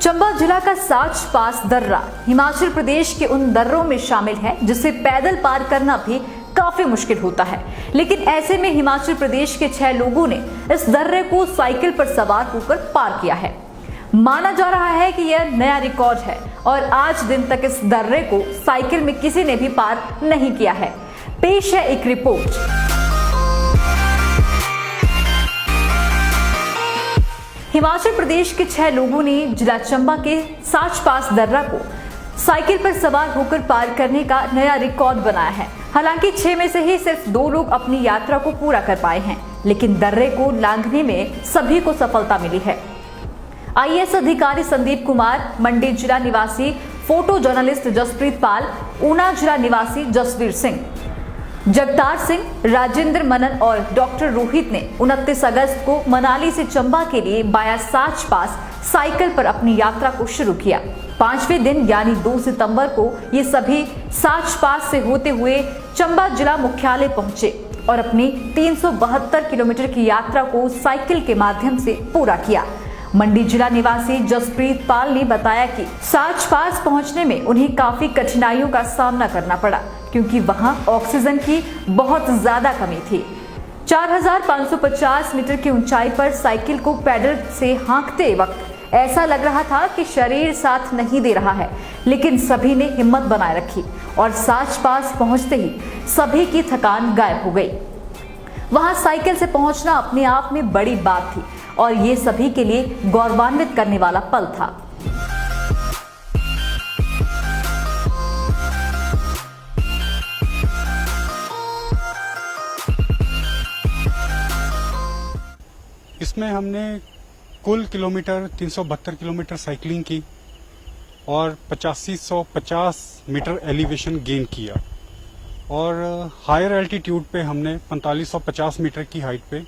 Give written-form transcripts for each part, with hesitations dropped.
चंबा जिला का साच पास दर्रा हिमाचल प्रदेश के उन दर्रों में शामिल है जिसे पैदल पार करना भी काफी मुश्किल होता है। लेकिन ऐसे में हिमाचल प्रदेश के 6 लोगों ने इस दर्रे को साइकिल पर सवार होकर पार किया है। माना जा रहा है कि यह नया रिकॉर्ड है और आज दिन तक इस दर्रे को साइकिल में किसी ने भी पार नहीं किया है। पेश है एक रिपोर्ट। हिमाचल प्रदेश के 6 लोगों ने जिला चंबा के साच पास दर्रा को साइकिल पर सवार होकर पार करने का नया रिकॉर्ड बनाया है। हालांकि 6 में से ही सिर्फ 2 लोग अपनी यात्रा को पूरा कर पाए हैं, लेकिन दर्रे को लांघने में सभी को सफलता मिली है। आईएएस अधिकारी संदीप कुमार, मंडी जिला निवासी फोटो जर्नलिस्ट जसप्रीत पाल, ऊना जिला निवासी जसवीर सिंह, जगतार सिंह, राजेंद्र मनन और डॉक्टर रोहित ने 29 अगस्त को मनाली से चंबा के लिए बाया साच पास साइकिल पर अपनी यात्रा को शुरू किया। 5वें दिन यानी 2 सितंबर को ये सभी साच पास से होते हुए चंबा जिला मुख्यालय पहुंचे और अपनी 372 किलोमीटर की यात्रा को साइकिल के माध्यम से पूरा किया। मंडी जिला निवासी जसप्रीत पाल ने बताया कि साच पास पहुंचने में उन्हें काफी कठिनाइयों का सामना करना पड़ा, क्योंकि वहां ऑक्सीजन की बहुत ज्यादा कमी थी। 4550 मीटर की ऊंचाई पर साइकिल को पैडल से हाँकते वक्त ऐसा लग रहा था कि शरीर साथ नहीं दे रहा है, लेकिन सभी ने हिम्मत बनाए रखी और साच पास पहुंचते ही सभी की थकान गायब हो गई। वहां साइकिल से पहुंचना अपने आप में बड़ी बात थी और ये सभी के लिए गौरवान्वित करने वाला पल था। इसमें हमने कुल किलोमीटर 372 किलोमीटर साइकिलिंग की और 8550 मीटर एलिवेशन गेन किया और हायर एल्टीट्यूड पे हमने 4550 मीटर की हाइट पे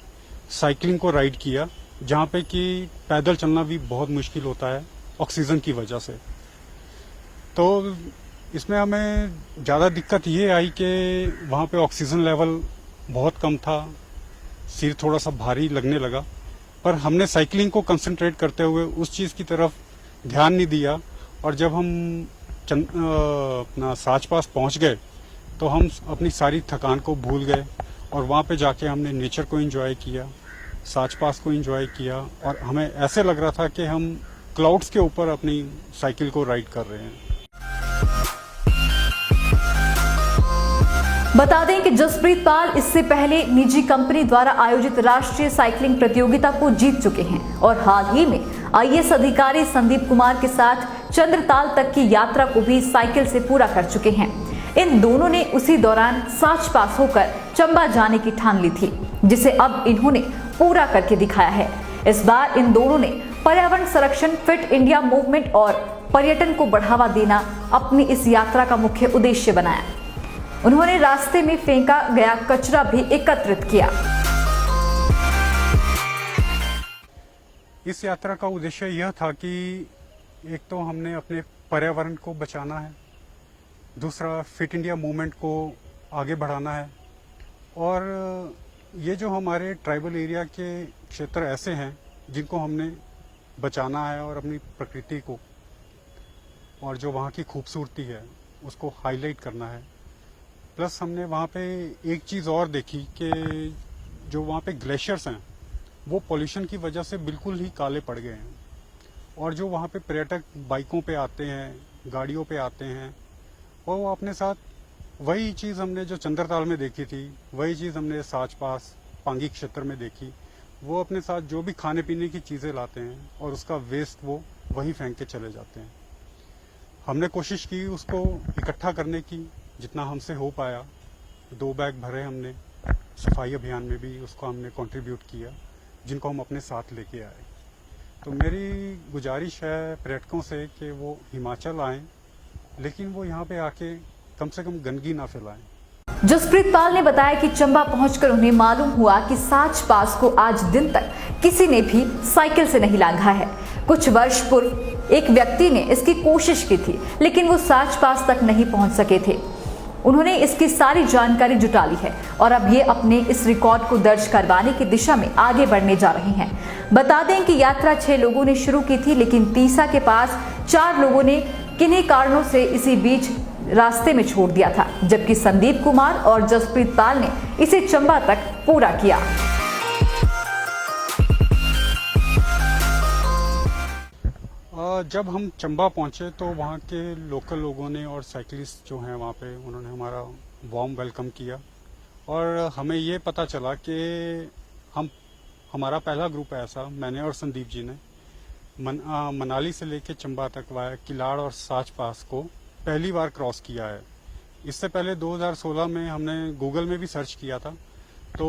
साइकिलिंग को राइड किया, जहाँ पे कि पैदल चलना भी बहुत मुश्किल होता है ऑक्सीजन की वजह से। तो इसमें हमें ज़्यादा दिक्कत ये आई कि वहाँ पे ऑक्सीजन लेवल बहुत कम था, सिर थोड़ा सा भारी लगने लगा, पर हमने साइकिलिंग को कंसंट्रेट करते हुए उस चीज़ की तरफ ध्यान नहीं दिया। और जब हम अपना साच पास पहुँच गए तो हम अपनी सारी थकान को भूल गए और वहाँ पे जाके हमने नेचर को एंजॉय किया, साच पास को एंजॉय किया और हमें ऐसे लग रहा था कि हम क्लाउड्स के ऊपर अपनी साइकिल को राइड कर रहे हैं। बता दें कि जसप्रीत पाल इससे पहले निजी कंपनी द्वारा आयोजित राष्ट्रीय साइकिलिंग प्रतियोगिता को जीत चुके हैं और हाल ही में आईएएस अधिकारी संदीप कुमार के साथ चंद्रताल तक की यात्रा को भी साइकिल से पूरा कर चुके हैं। इन दोनों ने उसी दौरान साच पास होकर चंबा जाने की ठान ली थी, जिसे अब इन्होंने पूरा करके दिखाया है। इस बार इन दोनों ने पर्यावरण संरक्षण, फिट इंडिया मूवमेंट और पर्यटन को बढ़ावा देना अपनी इस यात्रा का मुख्य उद्देश्य बनाया। उन्होंने रास्ते में फेंका गया कचरा भी एकत्रित किया। इस यात्रा का उद्देश्य यह था कि एक तो हमने अपने पर्यावरण को बचाना है, दूसरा फिट इंडिया मूवमेंट को आगे बढ़ाना है और ये जो हमारे ट्राइबल एरिया के क्षेत्र ऐसे हैं जिनको हमने बचाना है और अपनी प्रकृति को और जो वहाँ की खूबसूरती है उसको हाईलाइट करना है। प्लस हमने वहाँ पे एक चीज़ और देखी कि जो वहाँ पे ग्लेशियर्स हैं वो पॉल्यूशन की वजह से बिल्कुल ही काले पड़ गए हैं और जो वहाँ पे पर्यटक बाइकों पे आते हैं, गाड़ियों पे आते हैं और वो अपने साथ वही चीज़ हमने जो चंद्रताल में देखी थी, वही चीज़ हमने साच पास पांगी क्षेत्र में देखी। वो अपने साथ जो भी खाने पीने की चीज़ें लाते हैं और उसका वेस्ट वो वहीं फेंक के चले जाते हैं। हमने कोशिश की उसको इकट्ठा करने की, जितना हमसे हो पाया। 2 बैग भरे हमने, सफाई अभियान में भी उसको हमने कंट्रीब्यूट किया, जिनको हम अपने साथ लेके आए। तो मेरी गुजारिश है पर्यटकों से कि वो हिमाचल आएँ, लेकिन वो यहाँ पे आके कम से कम गंदगी ना फैलाएं। जसप्रीत पाल ने बताया कि चंबा पहुंचकर उन्हें मालूम हुआ कि साच पास को आज दिन तक किसी ने भी साइकिल से नहीं लांघा है। कुछ वर्ष पूर्व एक व्यक्ति ने इसकी कोशिश की थी, लेकिन वो साच पास तक नहीं पहुंच सके थे। उन्होंने इसकी सारी जानकारी जुटा ली है और अब ये अपने इस रिकॉर्ड को दर्ज करवाने की दिशा में आगे बढ़ने जा रहे हैं। बता दें कि यात्रा 6 लोगों ने शुरू की थी, लेकिन तीसा के पास 4 लोगों ने किन्हीं कारणों से इसी बीच रास्ते में छोड़ दिया था, जबकि संदीप कुमार और जसप्रीत पाल ने इसे चंबा तक पूरा किया। जब हम चंबा पहुंचे तो वहाँ के लोकल लोगों ने और साइकिलिस्ट जो हैं वहाँ पे, उन्होंने हमारा वार्म वेलकम किया और हमें ये पता चला कि हमारा पहला ग्रुप है ऐसा, मैंने और संदीप जी ने मनाली से लेके चंबा तक वाया किलाड़ और साच पास को पहली बार क्रॉस किया है। इससे पहले 2016 में हमने गूगल में भी सर्च किया था, तो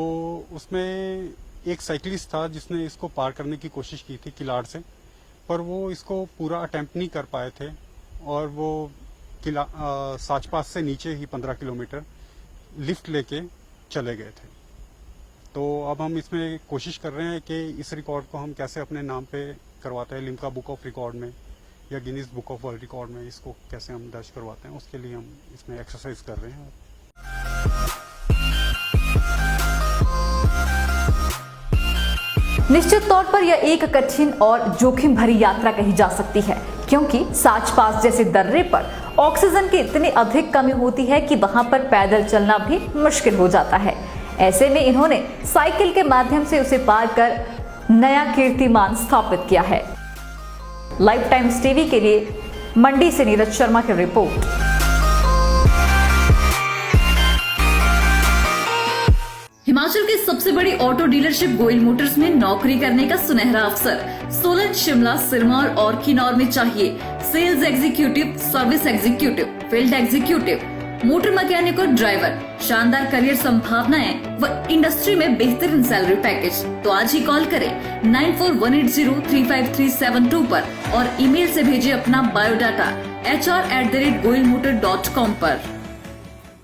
उसमें एक साइकिलिस्ट था जिसने इसको पार करने की कोशिश की थी किलाड़ से, पर वो इसको पूरा अटेम्प्ट नहीं कर पाए थे और वो साच पास से नीचे ही 15 किलोमीटर लिफ्ट लेके चले गए थे। तो अब हम इसमें कोशिश कर रहे हैं कि इस रिकॉर्ड को हम कैसे अपने नाम पे करवाते हैं, लिम्का बुक ऑफ रिकॉर्ड में या Guinness book of world record में इसको कैसे हम दर्ज करवाते हैं, उसके लिए हम इसमें एक्सरसाइज कर रहे हैं। निश्चित तौर पर यह एक कठिन और जोखिम भरी यात्रा कही जा सकती है, क्योंकि साच पास जैसे दर्रे पर ऑक्सीजन की इतनी अधिक कमी होती है कि वहां पर पैदल चलना भी मुश्किल हो जाता है। ऐसे में इन्होंने साइकिल के माध्यम से उसे पार कर नया कीर्तिमान स्थापित किया है। लाइफ टाइम्स टीवी के लिए मंडी से नीरज शर्मा की रिपोर्ट। हिमाचल की सबसे बड़ी ऑटो डीलरशिप गोयल मोटर्स में नौकरी करने का सुनहरा अवसर सोलन, शिमला, सिरमौर और किन्नौर में चाहिए sales executive, service executive, field executive, motor mechanic और ड्राइवर। शानदार करियर संभावनाएं व इंडस्ट्री में बेहतरीन सैलरी पैकेज। तो आज ही कॉल करें 9418035372 पर और ईमेल से भेजिए अपना बायोडाटा hr@goilmotor.com पर।